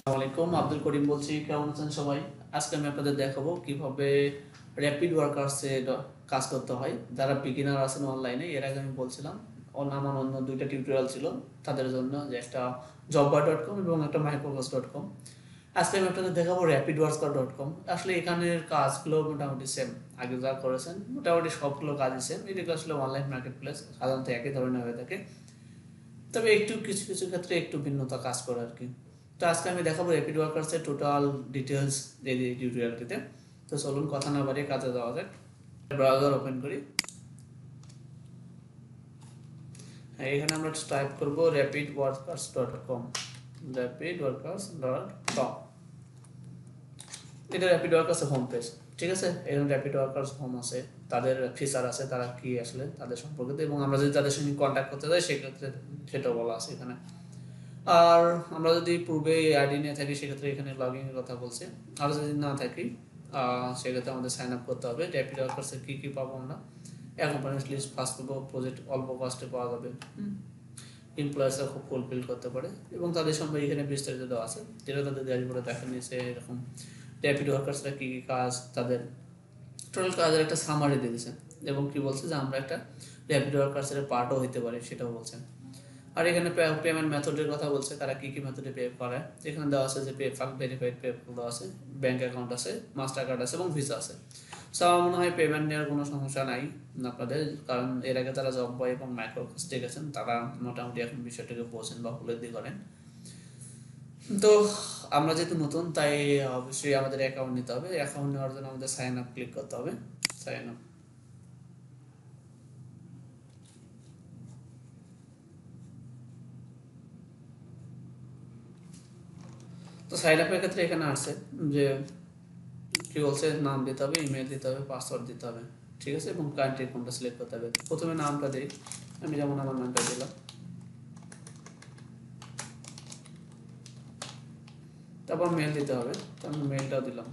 আসসালামু আলাইকুম, আব্দুল করিম বলছি। কেমন আছেন সবাই? আজকে আমি আপনাদের দেখাবো কিভাবে র্যাপিড ওয়ার্কার্সে কাজ করতে হয়। যারা বিগিনার আছেন অনলাইনে, এর আগে আমি বলছিলাম আমার অন্য দুইটা টিউটোরিয়াল ছিল তাদের জন্য, যে একটা jobber.com এবং একটা microsoft.com। আজকে আমি আপনাদের দেখাবো rapidworker.com। আসলে এখানের কাজগুলো মোটামুটি সেম, আগে যা করেছেন মোটামুটি সবগুলো কাজই সেম। এগুলো আসলে অনলাইন মার্কেট প্লেস, সাধারণত একই ধরনের হয়ে থাকে, তবে একটু কিছু কিছু ক্ষেত্রে একটু ভিন্নতা কাজ করে আর কি। তো আজকে আমি দেখাবো র্যাপিড ওয়ার্কার্সের টোটাল ডিটেলস এই টিউটোরিয়ালটিতে। তো চলুন কথা না বাড়িয়ে কাজে যাওয়া যাক। ব্রাউজার ওপেন করি। হ্যাঁ, এখানে আমরা টাইপ করব rapidworkers.com, rapidworkers.com। এটা র্যাপিড ওয়ার্কার্সের হোম পেজ, ঠিক আছে। এখানে র্যাপিড ওয়ার্কার্স হোম আছে, তাদের ফিচার আছে, তারা কি আসলে তাদের সম্পর্কে, এবং আমরা যদি তাদের সঙ্গে কন্ট্যাক্ট করতে চাই সেক্ষেত্রে সেটাও বলা আছে এখানে। আর আমরা যদি পূর্বে আইডি নিয়ে থাকি সেক্ষেত্রে এখানে লগ ইনের কথা বলছে। আর যদি না থাকি সেক্ষেত্রে আমাদের সাইন আপ করতে হবে। র্যাপিড ওয়ার্কার্সে কী কী পাবো আমরা? অ্যাকম্পানিজ লিস্ট, ফার্স্ট পাবো, প্রজেক্ট অল্প কস্টে পাওয়া যাবে, এমপ্লয়ার্সরা খুব ফুলফিল করতে পারে, এবং তাদের সম্পর্কে এখানে বিস্তারিত দেওয়া আছে, যেটা তাদের ড্যাশবোর্ডে দেখা নিয়েছে। এরকম র্যাপিড ওয়ার্কার্সরা কী কী কাজ, তাদের টোটাল কাজের একটা সামারি দিয়েছে, এবং কি বলছে যে আমরা একটা র্যাপিড ওয়ার্কার্সের পার্টও হতে পারি সেটাও বলছেন। আর এখানে পেমেন্ট মেথডের কথা বলছে, তারা কি কি মেথডে পে করে। এখানে দেওয়া আছে যে পেপাল, ভেরিফাইড পেপাল দেওয়া আছে, ব্যাংক অ্যাকাউন্ট আছে, মাস্টার কার্ড আছে এবং ভিসা আছে। সো আমার মনে হয় পেমেন্ট নেওয়ার কোনো সমস্যা নাই আপনাদের, কারণ এর আগে তারা জব বয় এবং মাইক্রো কাজে গেছেন, তারা মোটামুটি এখন বিষয়টাকে বোঝেন বা উপলব্ধি করেন। তো আমরা যেহেতু নতুন, তাই অবশ্যই আমাদের অ্যাকাউন্ট নিতে হবে। অ্যাকাউন্ট নেওয়ার জন্য আমাদের সাইন আপ ক্লিক করতে হবে। Sign up. তো সাইন আপের ক্ষেত্রে এখানে আছে যে কি বলছে, নাম দিতে হবে, ইমেল দিতে হবে, পাসওয়ার্ড দিতে হবে, ঠিক আছে, এবং কান্ট্রি কোনটা সিলেক্ট করতে হবে। প্রথমে নামটা দিই, আমি যেমন আমার নামটা দিলাম, তারপর মেল দিতে হবে, তো আমি মেলটাও দিলাম।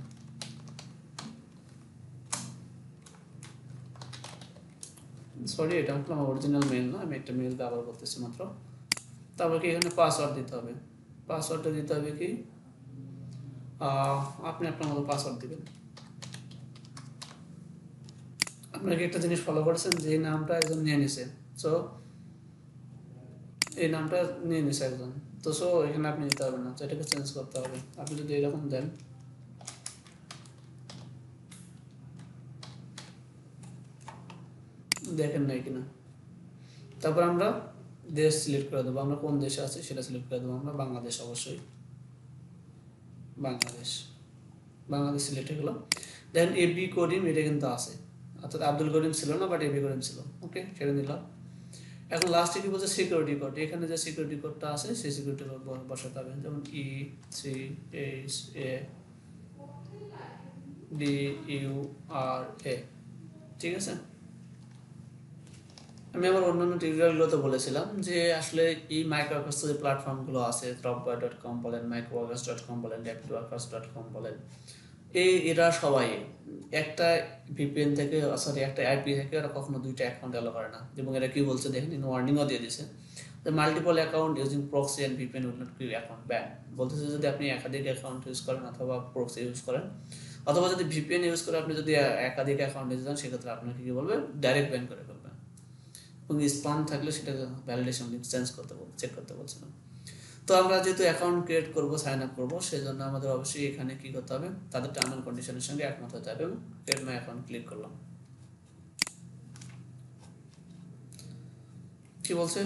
সরি, এটা আমার অরিজিনাল মেল না, আমি একটা মেল ব্যবহার করতেছি মাত্র। তারপর কি এখানে পাসওয়ার্ড দিতে হবে। পাসওয়ার্ডটা দিতে হবে কি, আপনি আপনার মতো পাসওয়ার্ড দিবেন। আপনাকে একটা জিনিস ফলো করেছেন, যে নামটা একজন নিয়ে নিছে, সো এই নামটা নিয়ে নিছে একজন, তো সো এখানে আপনি নিতে হবে না, তো এটাকে চেঞ্জ করতে হবে। আপনি যদি এরকম দেন, দেখেন নাই কিনা। তারপর আমরা দেশ সিলেক্ট করে দেবো, আমরা কোন দেশে আছি সেটা সিলেক্ট করে দেবো। আমরা বাংলাদেশ, অবশ্যই বাংলাদেশ। বাংলাদেশ সিলেক্ট হয়ে গেলো। দেন এবি করিম, এটা কিন্তু আছে, অর্থাৎ আব্দুল করিম ছিল না, বাট এবি করিম ছিল। ওকে, সেটা নিলাম। এখন লাস্টে কি বলছে, সিকিউরিটি কোড। এখানে যে সিকিউরিটি কোডটা আছে সেই সিকিউরিটি কোড বসাতে হবে, যেমন E3HADURA, ঠিক আছে। আমি আমার অন্যান্য টিউটোরিয়ালগুলোতে বলেছিলাম যে আসলে এই মাইক্রোওয়ার্কার্স যে প্ল্যাটফর্মগুলো আছে, dropboy.com বলেন, microworkers.com বলেন, rapidworkers.com বলেন, এরা সবাই একটা ভিপিএন থেকে, সরি একটা আইপি থেকে ওরা কখনো দুইটা অ্যাকাউন্ট অ্যালো করে না। এবং এরা কি বলছে দেখেন, ওয়ার্নিংও দিয়ে দিয়েছে, যে multiple account using proxy and VPN will not keep account ban. বলতেছে যদি আপনি একাধিক অ্যাকাউন্ট ইউজ করেন অথবা প্রক্সি ইউজ করেন, অথবা যদি ভিপিএন ইউজ করে আপনি যদি একাধিক অ্যাকাউন্ট ইউজ করেন, সেক্ষেত্রে আপনাকে কি বলবে, ডাইরেক্ট ব্যান করে ফেলবে। এবং স্পাম থাকলে সেটা ভ্যালিডেশন লিঙ্ক চেঞ্জ করতে বলছে, চেক করতে বলছে না। তো আমরা যেহেতু অ্যাকাউন্ট ক্রিয়েট করবো, সাইন আপ করবো, সেই জন্য আমাদের অবশ্যই এখানে কি করতে হবে, তাদের টার্ম অ্যান্ড কন্ডিশনের সঙ্গে একমত হতে হবে, এবং ক্রিয়েট মাই অ্যাকাউন্ট ক্লিক করলাম। কি বলছে,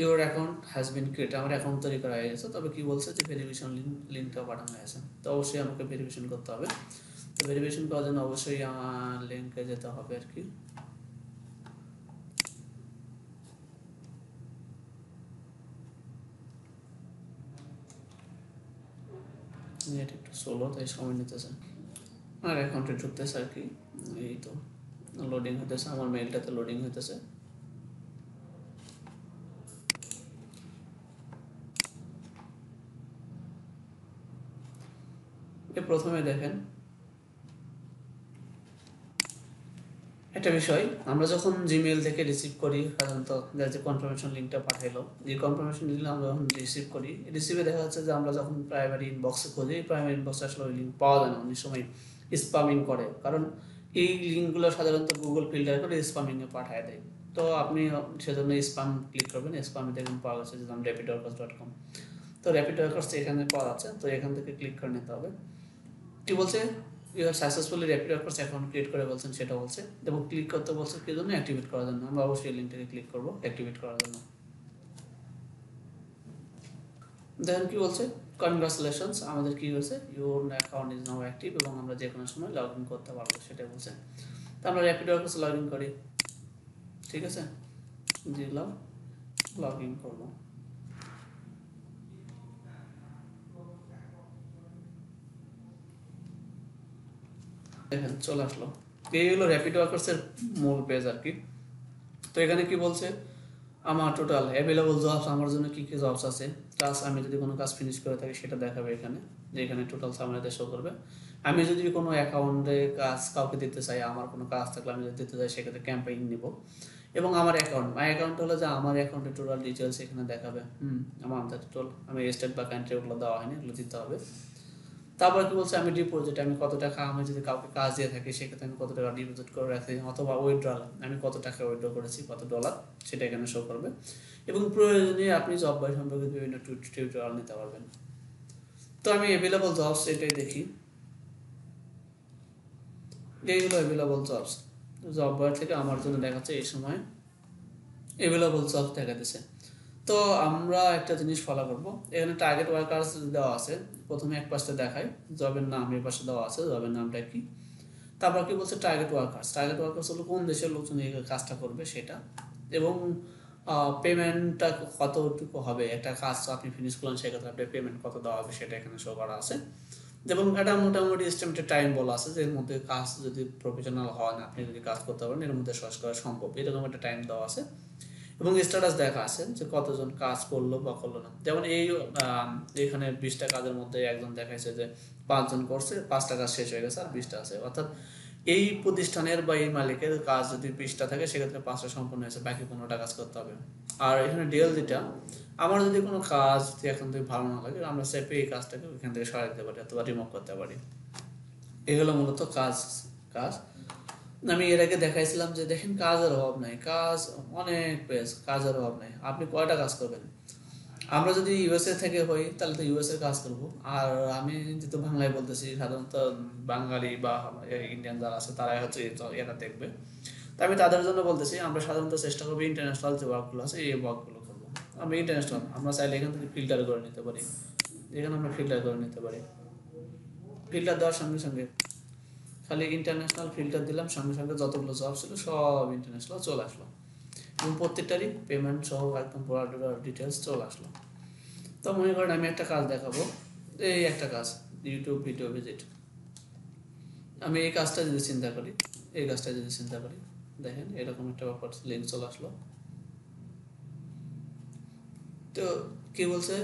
your account has been create, আমার অ্যাকাউন্ট তৈরি করা হয়ে গেছে। তবে কি বলছে যে ভেরিফিকেশন লিঙ্কটা পাঠানো হয়েছে, তো অবশ্যই আমাকে ভেরিফিকেশন করতে হবে। তো ভেরিফিকেশন করার জন্য অবশ্যই আমার লিঙ্কে যেতে হবে আর কি। নেট একটু স্লো, তাই সময় নিতেছে। আর অ্যাকাউন্টে ঢুকতেছে আর কি, এই তো লোডিং হতেছে, আমার মেলটাতে লোডিং হইতেছে। প্রথমে দেখেন একটা বিষয়, আমরা যখন জিমেইল থেকে রিসিভ করি সাধারণত যে কনফার্মেশন লিঙ্কটা পাঠাইলো, যে কনফার্মেশন লিঙ্ক আমরা যখন রিসিভ করি, রিসিভে দেখা যাচ্ছে যে আমরা যখন প্রাইমারি ইনবক্সে খুঁজি, প্রাইমারি ইনবক্সে আসলে ওই লিঙ্ক পাওয়া যায় না, অনেক সময় স্পামিং করে, কারণ এই লিঙ্কগুলো সাধারণত গুগল ফিল্টার করে স্পামিংয়ে পাঠিয়ে দেয়। তো আপনি সেজন্য স্পাম ক্লিক করবেন, স্পামে দেখুন পাওয়া গেছে যে rapidworkers.com। তো র্যাপিড ওয়ার্কার্স এখানে পাওয়া যাচ্ছে, তো এখান থেকে ক্লিক করে নিতে হবে। কি বলছে, you have successfully rapid workers account create করে বলছেন, সেটা বলছে, এবং ক্লিক করতে বলছে কি জন্য, অ্যাক্টিভেট করার জন্য। আমরা অবশ্যই লিঙ্কটাকে ক্লিক করব অ্যাক্টিভেট করার জন্য। দেখেন কি বলছে, কনগ্রাচুলেশনস, আমাদের কি হয়েছে, your account is now active, এবং আমরা যে কোনো সময় লগ ইন করতে পারবো, সেটাই বলছে। তো আমরা র্যাপিড ওয়ার্কার্স লগ ইন করি, ঠিক আছে, দিলাম, লগ ইন করবো। দেখেন চলে আসলো, এই হলো র্যাপিড ওয়ার্কার্সের মূল পেজ আর কি। তো এখানে কি বলছে, আমার টোটাল অ্যাভেলেবল জবস, আমার জন্য কী কী জবস আছে, প্লাস আমি যদি কোনো কাজ ফিনিশ করে থাকি সেটা দেখাবে এখানে, যে এখানে টোটাল সামারিতে শো করবে। আমি যদি কোনো অ্যাকাউন্টে কাজ কাউকে দিতে চাই, আমার কোনো কাজ থাকলে আমি যদি দিতে চাই, সেক্ষেত্রে ক্যাম্পেইন নিব। এবং আমার অ্যাকাউন্ট, মাই অ্যাকাউন্ট হলো যে আমার অ্যাকাউন্টের টোটাল ডিটেলস এখানে দেখাবে। আমার টোটাল, আমি স্টেট বা কান্ট্রি ওগুলো দেওয়া হয়নি, এগুলো দিতে হবে। তারপর কি বলছে, আমি ডিপোজিট, আমি কত টাকা, আমি যদি কাউকে কাজ দিয়ে থাকি সেক্ষেত্রে আমি কত টাকা ডিপোজিট করে রাখি, অথবা উইথড্রল, আমি কত টাকা উইথড্র করেছি, কত ডলার, সেটা এখানে শো করবে। এবং প্রয়োজনীয় আপনি জব বাই সম্পর্কে বিভিন্ন টিউটোরিয়াল নিতে পারবেন। তো আমি অ্যাভেলেবল জবস এটাই দেখি, এইগুলো অ্যাভেলেবল জবস, জব বয় থেকে আমার জন্য দেখাচ্ছে এই সময় অ্যাভেলেবল জবস দেখা দিচ্ছে। তো আমরা একটা জিনিস ফলো করব, এখানে টার্গেট ওয়ার্কার্স দেওয়া আছে, প্রথমে এক পাশে দেখায় জবের নাম, এই পাশে দেওয়া আছে জবের নামটা কি। তারপর কি বলছে, টার্গেট ওয়ার্কার্স, টার্গেট ওয়ার্কার্স হলো কোন দেশের লোকজন এই কাজটা করবে সেটা, এবং পেমেন্টটা কতটুকু হবে, একটা কাজ আপনি ফিনিশ করলেন সেক্ষেত্রে আপনার পেমেন্ট কত দেওয়া হবে সেটা এখানে শো করা আছে। এবং এটা মোটামুটি এস্টিমেটেড টাইম বলা আছে, যে এর মধ্যে কাজ যদি প্রফেশনাল হন, আপনি যদি কাজ করতে পারেন এর মধ্যে শেষ করা সম্ভব, এরকম একটা টাইম দেওয়া আছে। এবং স্ট্যাটাস দেখা আছে যে কতজন কাজ করলো বা করলো না। যেমন এই এখানে 20টা কাজের মধ্যে একজন দেখাইছে যে 5 জন করছে, 5টা কাজ শেষ হয়ে গেছে আর 20টা আছে, অর্থাৎ এই প্রতিষ্ঠানের বা এই মালিকের কাজ যদি 20টা থাকে সেক্ষেত্রে 5টা সম্পূর্ণ হয়েছে, বাকি 15টা কাজ করতে হবে। আর এখানে ডিএল যেটা, আমার যদি কোনো কাজ যদি এখন থেকে ভালো না লাগে, আমরা সেপে এই কাজটাকে ওইখান থেকে সরাই দিতে পারি অথবা রিমুভ করতে পারি। এগুলো মূলত কাজ। কাজ আমি এর আগে দেখাইছিলাম যে দেখেন কাজের অভাব নাই, কাজ অনেক পেজ, কাজের অভাব নাই, আপনি কয়টা কাজ করবেন। আমরা যদি ইউএসএ থেকে হই তাহলে তো ইউএসএ কাজ করব, আর আমি যেহেতু বাংলায় বলতেছি, সাধারণত বাঙালি বা ইন্ডিয়ান যারা আছে তারাই হচ্ছে এটা দেখবে। তো আমি তাদের জন্য বলতেছি, আমরা সাধারণত চেষ্টা করবো ইন্টারন্যাশনাল যে ওয়ার্কগুলো আছে এই ওয়ার্কগুলো করবো। আমরা ইন্টারন্যাশনাল, আমরা চাইলে এখান থেকে ফিল্টার করে নিতে পারি, এখানে আমরা ফিল্টার করে নিতে পারি। ফিল্টার দেওয়ার সঙ্গে সঙ্গে খালি ইন্টারন্যাশনাল ফিল্টার দিলাম, সঙ্গে সঙ্গে যতগুলো জব ছিল সব ইন্টারন্যাশনাল চলে আসলো, এবং প্রত্যেকটারই পেমেন্ট সহ একদম পুরো ডিটেলস চলে আসলো। তো মনে করেন আমি একটা কাজ দেখাবো, এই একটা কাজ, ইউটিউব ভিডিও ভিজিট, আমি এই কাজটা যদি চিন্তা করি, এই কাজটা যদি চিন্তা করি, দেখেন এরকম একটা ব্যাপার, লিঙ্ক চলে আসলো। তো কি বলছে,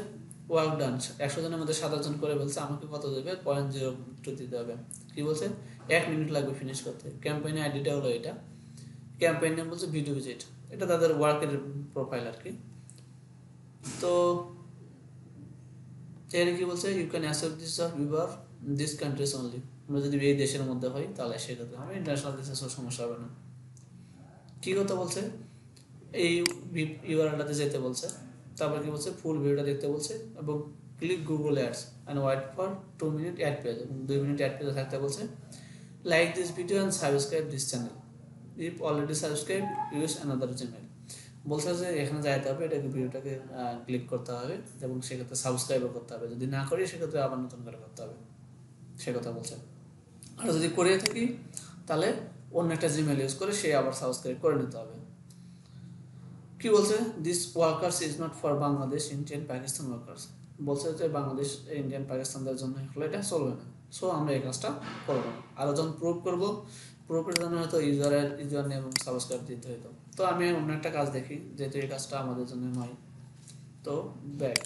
ওয়ার্ক ডান 100 জনের মধ্যে 7 জন করে বলছে, আমাকে কত দেবে, 0.02 দিতে হবে। কি বলছে, 1 মিনিট লাগবে ফিনিশ করতে। ক্যাম্পেইন আইডিটা হলো এটা, ক্যাম্পেইন নেম বলছে ভিডিও ভিজিট, এটা তাদের ওয়ার্কের প্রোফাইল আর কি। তো এখানে কি বলছে, you can accept this of your this countries only, আমরা যদি এই দেশের মধ্যে হই তাহলে সেক্ষেত্রে হবে, ইন্টারন্যাশনাল দেশে সমস্যা হবে না। কি কথা বলছে, এই ইউআরএলটাতে যেতে বলছে, তারপর কি বলছে, ফুল ভিডিওটা দেখতে বলছে, এবং click Google ads and wait for 2 minute ad page, এবং 2 মিনিট অ্যাড পেজে থাকতে বলছে। Like this video and subscribe this channel, if already subscribe use another Gmail. বলছে যে এখানে যাইতে হবে, এটাকে ভিডিওটাকে ক্লিক করতে হবে, এবং সেক্ষেত্রে সাবস্ক্রাইবও করতে হবে, যদি না করি সেক্ষেত্রে আবার নতুন করে করতে হবে, সে কথা বলছে। আর যদি করে থাকি তাহলে অন্য একটা জিমেল ইউজ করে সে আবার সাবস্ক্রাইব করে নিতে হবে। কি বলছে, this workers is not for Bangladesh, Indian, Pakistan workers, বলছে যে বাংলাদেশ, ইন্ডিয়ান, পাকিস্তানদের জন্য হলে এটা চলবে না, সো আমরা এই কাজটা করবো না। আরও যখন প্রুভ করবো, প্রুফের জন্য হয়তো ইউজার নেম এবং সাবস্ক্রাইব দিতে হতো। তো আমি অন্য একটা কাজ দেখি, যেহেতু এই কাজটা আমাদের জন্য নয়। তো ব্যাক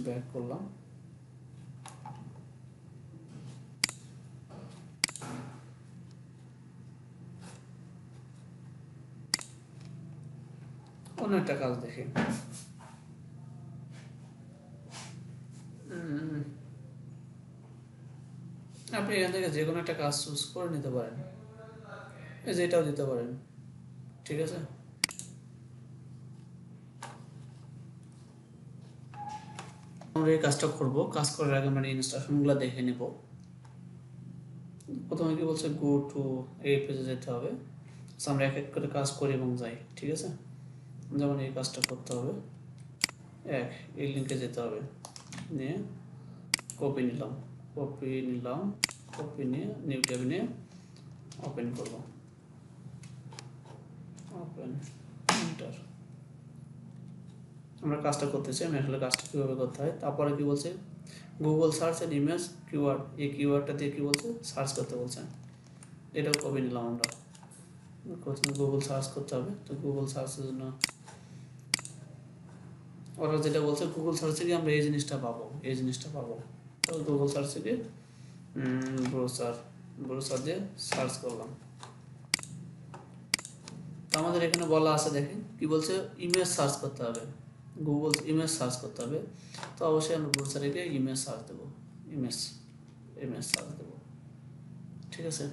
ব্যাক করলাম, অন্য একটা কাজ দেখি। আপনি এখান থেকে যে কোনো একটা কাজ চুজ করে নিতে পারেন, এই যে এটাও দিতে পারেন, ঠিক আছে। আমরা এই কাজটা করবো, কাজ করার আগে মানে ইনস্ট্রাকশনগুলো দেখে নেব। প্রথমে কি বলছে, গো টু এই পেজে যেতে হবে। আমরা এক এক করে কাজ করি এবং যাই, ঠিক আছে। যেমন এই কাজটা করতে হবে, এই লিঙ্কে যেতে হবে, নিয়ে কপি নিলাম, কপি নিয়ে নিউ ট্যাবে নিয়ে ওপেন করব, ওপেন এন্টার। আমরা কাজটা করতেছি, আমি আসলে কাজটা কীভাবে করতে হয়। তারপরে কি বলছে, Google search and image keyword, এই কিওয়ার্ডটা দিয়ে কি বলছে, সার্চ করতে বলছে। এটাও কপি নিলাম আমরা, প্রথমে গুগল সার্চ করতে হবে। তো গুগল সার্চের জন্য ওরা যেটা বলছে, গুগল সার্চে গিয়ে আমরা এই জিনিসটা পাবো। তো গুগল সার্চে গিয়ে ব্রাউজার দিয়ে সার্চ করলাম। তো আমাদের এখানে বলা আছে, দেখেন কি বলছে, ইমেজ সার্চ করতে হবে, গুগল ইমেজ সার্চ করতে হবে। তো অবশ্যই আমরা ব্রাউজারে গিয়ে ইমেজ সার্চ দেবো, ইমেজ সার্চ দেবো, ঠিক আছে।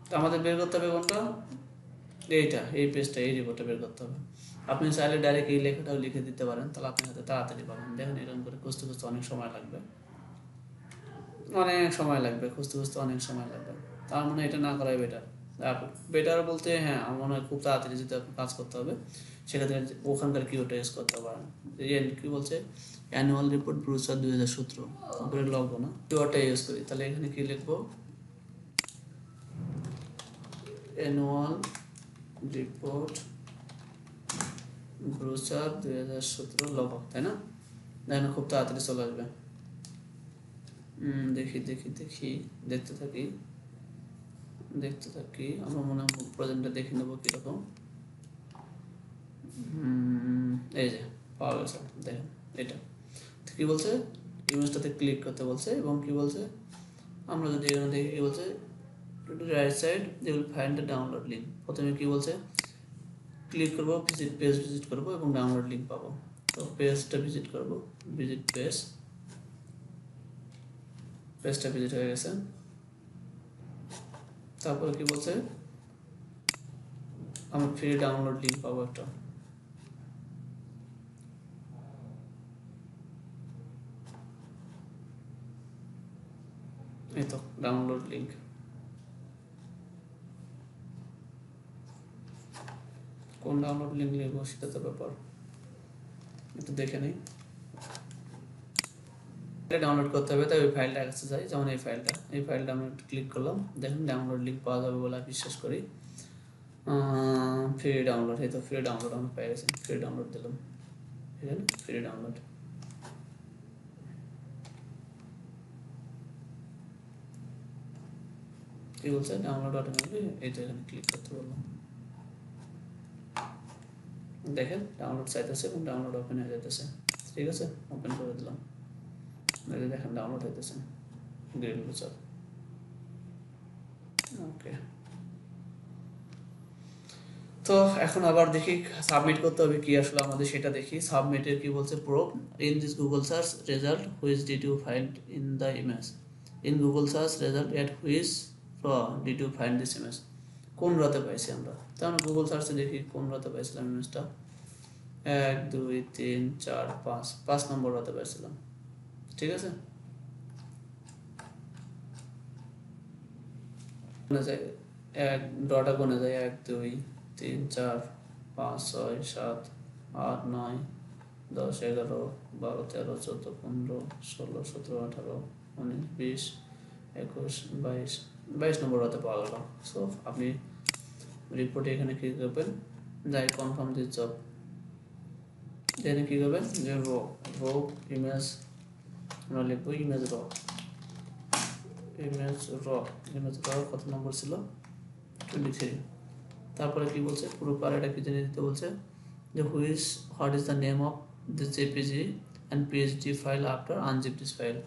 তো আমাদের বের করতে হবে কোনটা, এই পেজটা, এই রিপোর্টটা বের করতে হবে। আপনি চাইলে ডাইরেক্ট এই লেখাটাও লিখে দিতে পারেন, তাহলে আপনি হাতে তাড়াতাড়ি পাবেন। দেখেন এরকম করে খুঁজতে অনেক সময় লাগবে, অনেক সময় লাগবে। তার মানে এটা না করাই বেটার। বেটার বলতে হ্যাঁ, আমার মনে হয় খুব তাড়াতাড়ি যদি আপনি কাজ করতে হবে, সেক্ষেত্রে ওখানকার কিওয়ার্ডটা ইউজ করতে পারেন। কি বলছে, অ্যানুয়াল রিপোর্ট ব্রাউজার 2017, উপরে লগবো না, কিওয়ার্ডটা ইউজ করি। তাহলে এখানে কি লিখবো, অ্যানুয়াল রিপোর্ট ব্রাউজার 2017 লগ, তাই না? দেখেন খুব তাড়াতাড়ি চলে আসবে। দেখি দেখতে থাকি। আমার মনে হয় প্রজেক্টটা দেখে নেবো কীরকম। এই যে পাওয়া গেছে, দেখেন এটা কি বলছে, ইমেজটাতে ক্লিক করতে বলছে। এবং কি বলছে, আমরা যদি এখানে দেখি কি বলছে, right side they will find the download link. প্রথমে কি বলছে, ক্লিক করবো, পেজ ভিজিট করবো এবং ডাউনলোড লিঙ্ক পাবো। তো পেজটা ভিজিট করবো, পেজটা ভিজিট হয়ে গেছে। তারপরে কি বলছে, আমরা ফ্রি ডাউনলোড লিঙ্ক পাবো একটা। এই তো ডাউনলোড লিঙ্ক। কোন ডাউনলোড লিঙ্ক লিখবো সেটা তো ব্যাপার, একটু দেখে নেই। ডাউনলোড করতে হবে, তাই ওই ফাইলটা কাছে যাই। যেমন এই ফাইলটা আমি একটু ক্লিক করলাম, দেখুন ডাউনলোড লিঙ্ক পাওয়া যাবে বলে বিশ্বাস করি। ফ্রি ডাউনলোড, এই তো ফ্রি ডাউনলোড আমরা পেয়ে গেছি। ফ্রি ডাউনলোড দিলাম, ফ্রি ডাউনলোড। কি বলছে, ডাউনলোড অটোমেটিকলি, এই তো এখানে ক্লিক করতে বললাম। দেখেন ডাউনলোড চাইতেছে এবং ডাউনলোড ওপেন হয়ে যেতেছে, ঠিক আছে। ওপেন করে দিলাম, দেখেন ডাউনলোড হইতেছে গ্রিন ব্রাউজার। ওকে, তো এখন আবার দেখি সাবমিট করতে হবে কি আসলে আমাদের, সেটা দেখি। সাবমিটের কি বলছে, prove in this Google search result which did you find in the image, in Google search result at which র did you find this image. কোন রাতে পাইছি আমরা, তো আমরা গুগল সার্চে দেখি কোন রাতে পাইছিলাম ইমেজটা। 1 2 3 4 5 নম্বর রাতে পাইছিলাম, ঠিক আছে। যায় এক ডটা গুনে যায়, 1 2 3 4 5 6 7 8 9 10 11 12 13 14 15 16 17 18 19 20 21 22 নম্বর রাতে পাওয়া গেল। সো আপনি রিপোর্টে এখানে ক্লিক করবেন, যাই কনফার্ম দিস জব, এখানে কী করবেন, যে রো ইমেজ আমরা লিখবো, ইমেজ র কত নম্বর ছিল, 23। তারপরে কি বলছে, পুরো প্যারাটা কি জেনে দিতে বলছে, যে what is the name of this JPG and PhD file after unzip this file.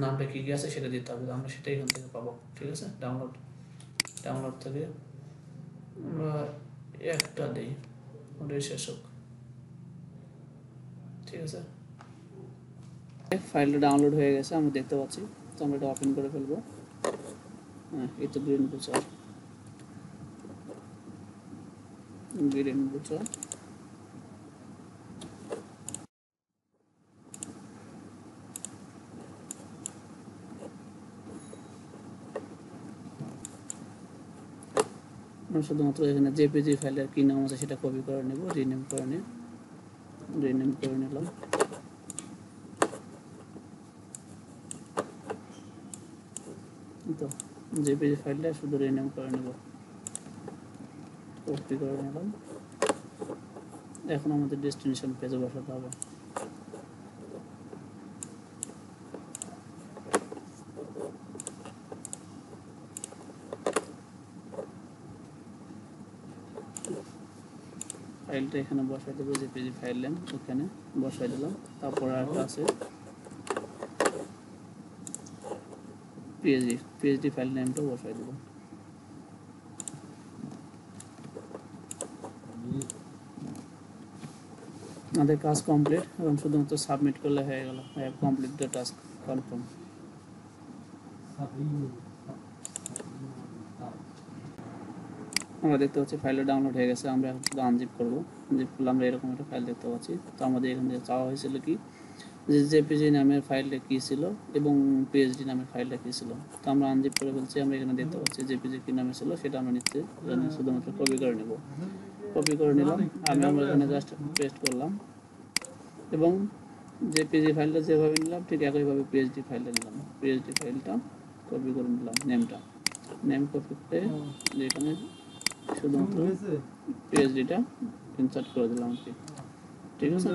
নামটা কী কী আছে সেটা দিতে হবে, আমরা সেটা এখান থেকে পাবো, ঠিক আছে। ডাউনলোড থেকে আমরা একটা দিই, ওটাই শেষ হোক, ঠিক আছে। ফাইলটা ডাউনলোড হয়ে গেছে আমরা দেখতে পাচ্ছি, তো আমরা এটা ওপেন করে ফেলবো। হ্যাঁ, এই তো গ্রিন বুচার, গ্রিন বুচার। আমরা শুধুমাত্র এখানে জেপিজি ফাইলের কি নাম আছে সেটা কপি করে নেব, রিনেম করে নিলাম। তো জেপিজি ফাইলটা শুধু রিনেম করে নেব, কপি করে নিলাম। এখন আমাদের ডেস্টিনেশন পেজে বসাতে হবে। ফাইলটা এখানে বসাই দেবো, জেপিজি ফাইল নেম ওখানে বসাই দিলাম। তারপর আরেকটা আছে পিএইচডি ফাইল নেমটা বসাই দেবো। আমাদের কাজ কমপ্লিট, এবং শুধুমাত্র সাবমিট করলে হয়ে গেল। I have complete the task, confirm. আমরা দেখতে পাচ্ছি ফাইলটা ডাউনলোড হয়ে গেছে। আমরা এখন শুধু আনজিপ করবো। জিপ করলে আমরা এরকম একটা ফাইল দেখতে পাচ্ছি। তো আমাদের এখান থেকে চাওয়া হয়েছিল কি, যে জেপিজি নামের ফাইলটা কী ছিল এবং পিএইচডি নামের ফাইলটা কী ছিল। তো আমরা আনজিপ করে ফেলছি। আমরা এখানে দেখতে পাচ্ছি জেপিজি কী নামে ছিল সেটা আমরা নিচ্ছে শুধুমাত্র কপি করে নেব। কপি করে নিলাম, আমরা এখানে জাস্ট পেস্ট করলাম, এবং জেপিজি ফাইলটা যেভাবে নিলাম ঠিক একইভাবে পিএইচডি ফাইলটা নিলাম। পিএইচডি ফাইলটা কপি করে নিলাম, নেম কপি করে যেখানে শুধুমাত্র পিএইচডিটা ইনসার্ট করে দিলাম, ঠিক আছে।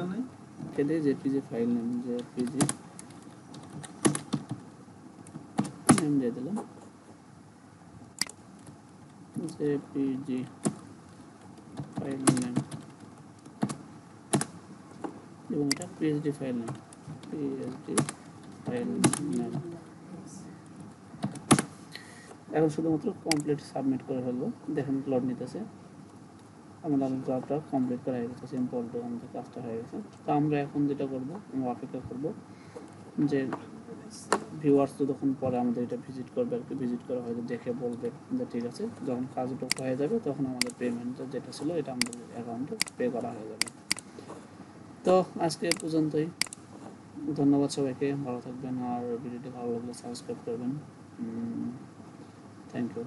খেলে JPG file name, JPG name দিয়ে দিলাম, জেপিজি ফাইল নেম, এবং এটা PhD file name, PhD file name. এখন শুধুমাত্র কমপ্লিট সাবমিট করে ফেলবো। দেখেন লোড নিতেছে, আমাদের জবটা কমপ্লিট করা হয়ে গেছে, সিম্পল আমাদের কাজটা হয়ে গেছে। তো আমরা এখন যেটা করবো, আমরা অপেক্ষা করবো যে ভিউয়ার্স যতক্ষণ পরে আমাদের এটা ভিজিট করবে, আর কি ভিজিট করা হয়তো দেখে বলবে যে ঠিক আছে। যখন কাজটা হয়ে যাবে তখন আমাদের পেমেন্টটা যেটা ছিল এটা আমাদের অ্যাকাউন্টে পে করা হয়ে যাবে। তো আজকে এ পর্যন্তই। ধন্যবাদ সবাইকে, ভালো থাকবেন, আর ভিডিওটি ভালো লাগলে সাবস্ক্রাইব করবেন। Thank you.